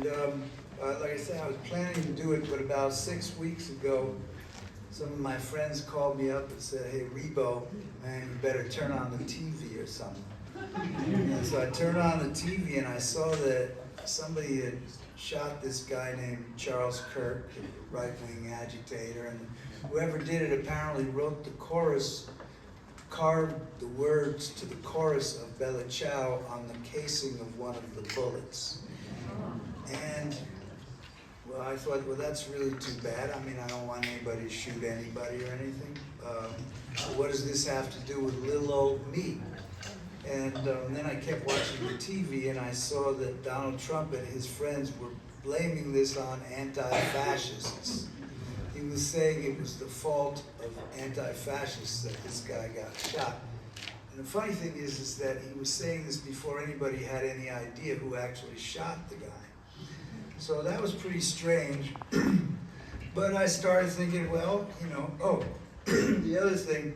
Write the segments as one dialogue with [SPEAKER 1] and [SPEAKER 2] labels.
[SPEAKER 1] Like I said, I was planning to do it, but about 6 weeks ago, some of my friends called me up and said, "Hey, Ribot, man, you better turn on the TV or something." And so I turned on the TV and I saw that somebody had shot this guy named Charles Kirk, a right-wing agitator, and whoever did it apparently wrote the chorus, carved the words to the chorus of Bella Ciao on the casing of one of the bullets. And well, I thought, well, that's really too bad. I mean, I don't want anybody to shoot anybody or anything. So what does this have to do with little old me? And then I kept watching the TV and I saw that Donald Trump and his friends were blaming this on anti-fascists. He was saying it was the fault of anti-fascists that this guy got shot. And the funny thing is that he was saying this before anybody had any idea who actually shot the guy. So that was pretty strange. But I started thinking, well, you know, the other thing,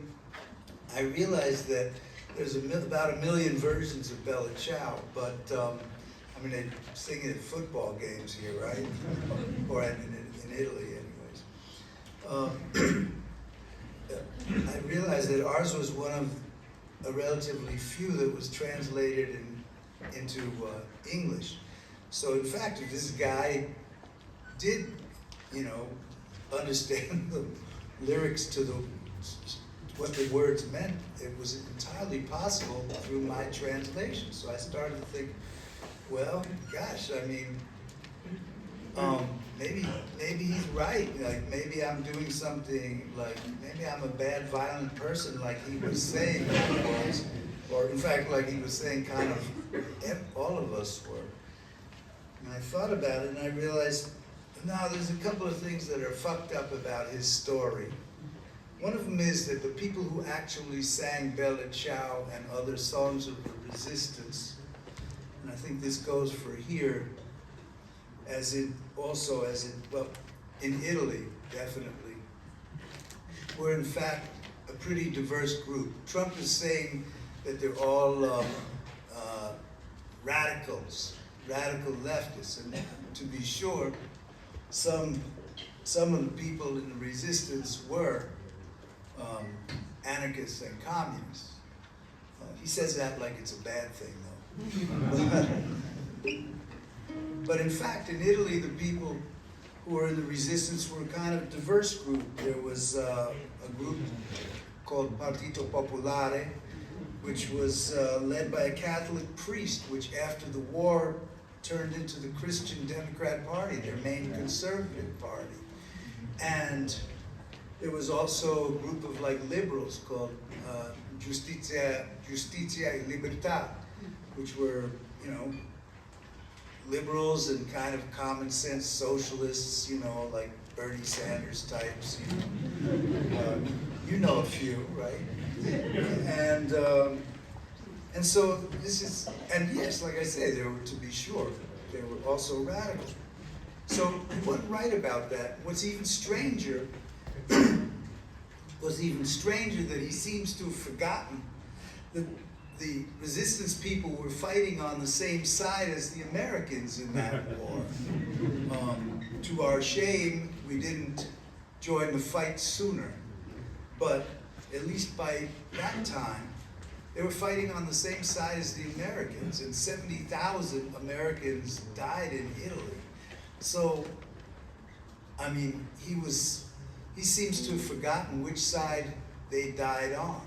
[SPEAKER 1] I realized that there's about 1 million versions of Bella Ciao, but I mean, they sing it at football games here, right? Or in Italy, anyways. I realized that ours was one of a relatively few that was translated into English. So in fact, if this guy did, you know, understand the lyrics to what the words meant, it was entirely possible through my translation. So I started to think, well, gosh, I mean, maybe he's right. Like maybe I'm doing something, like maybe I'm a bad, violent person, like he was saying I was, or in fact, like he was saying, kind of all of us were. And I thought about it, and I realized, no, there's a couple of things that are fucked up about his story. One of them is that the people who actually sang Bella Ciao and other songs of the resistance, and I think this goes for here, well, in Italy, definitely, were in fact a pretty diverse group. Trump is saying that they're all radicals, radical leftists, and to be sure, some of the people in the resistance were anarchists and communists. He says that like it's a bad thing, though. But in fact, in Italy, the people who were in the resistance were a kind of diverse group. There was a group called Partito Popolare, which was led by a Catholic priest, which after the war turned into the Christian Democrat Party, their main conservative party. And there was also a group of like liberals called Giustizia e Libertà, which were, you know, liberals and kind of common sense socialists, you know, like Bernie Sanders types, you know a few, right? And so this is, and yes, like I say, there were, to be sure, they were also radical. So he wasn't right about that. What's even stranger that he seems to have forgotten that the resistance people were fighting on the same side as the Americans in that war. To our shame, we didn't join the fight sooner. But at least by that time, they were fighting on the same side as the Americans, and 70,000 Americans died in Italy. So, I mean, he seems to have forgotten which side they died on.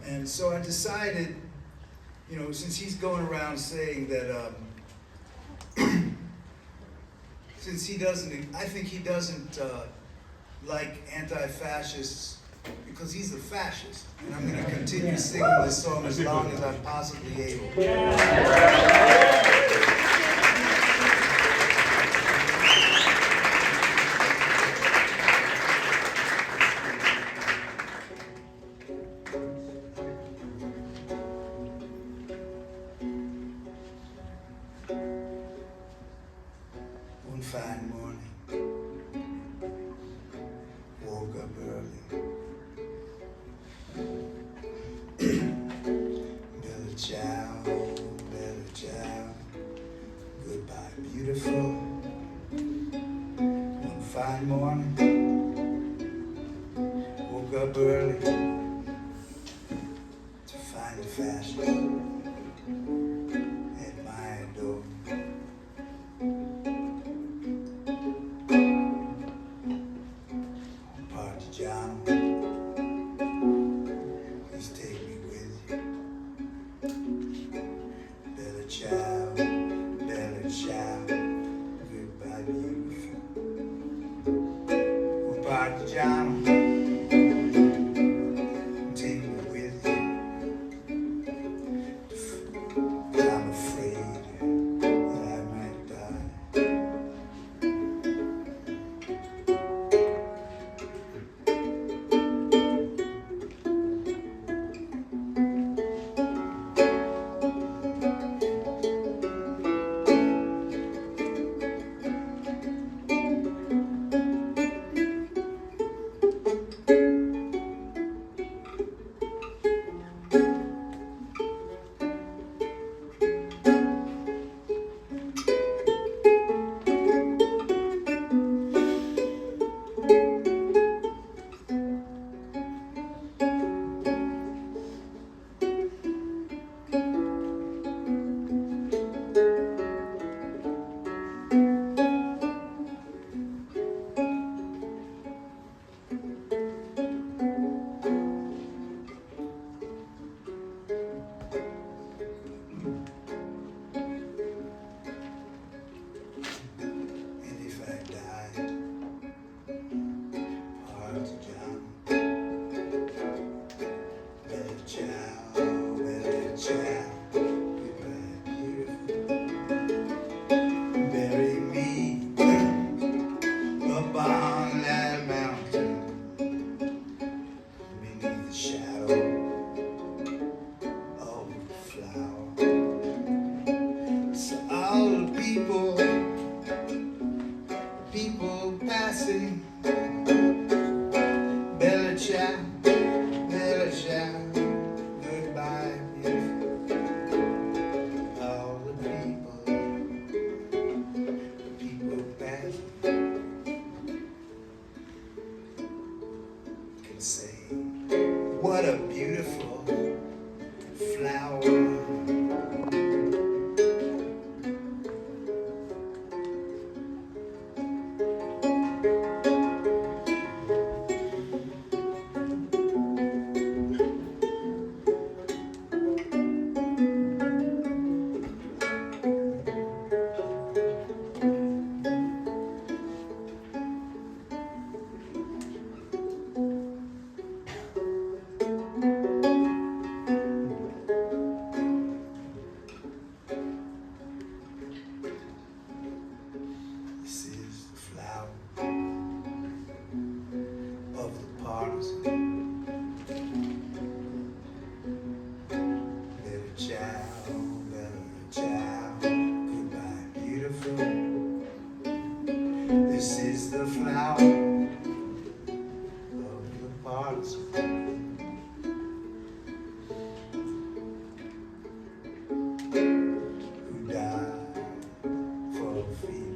[SPEAKER 1] And so I decided, you know, since he's going around saying that, since he doesn't, I think he doesn't like anti-fascists because he's a fascist. And I'm going to continue singing this song as long as I'm possibly able. One fine morning, woke up early. Bella Ciao, Goodbye, beautiful. One fine morning, woke up early to find the fashion at my door. Partigiano, please take me with you. Bella ciao, bella ciao, goodbye beautiful. Oh, Partigiano, take me with you. 'Cause I'm afraid that I might die. And if I die, Partigiano, bella ciao, bella ciao, goodbye beautiful. Bury me up on that mountain beneath the shadow of the flower. So all the people passing, bella ciao, goodbye beautiful. All the people passing can say, what a beautiful flower. This is the flower of the partisan. Bella ciao, goodbye beautiful. This is the flower of the partisan. Who died for freedom.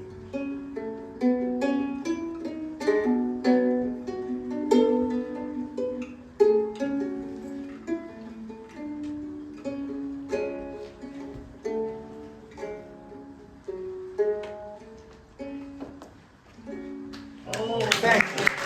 [SPEAKER 1] Thank you.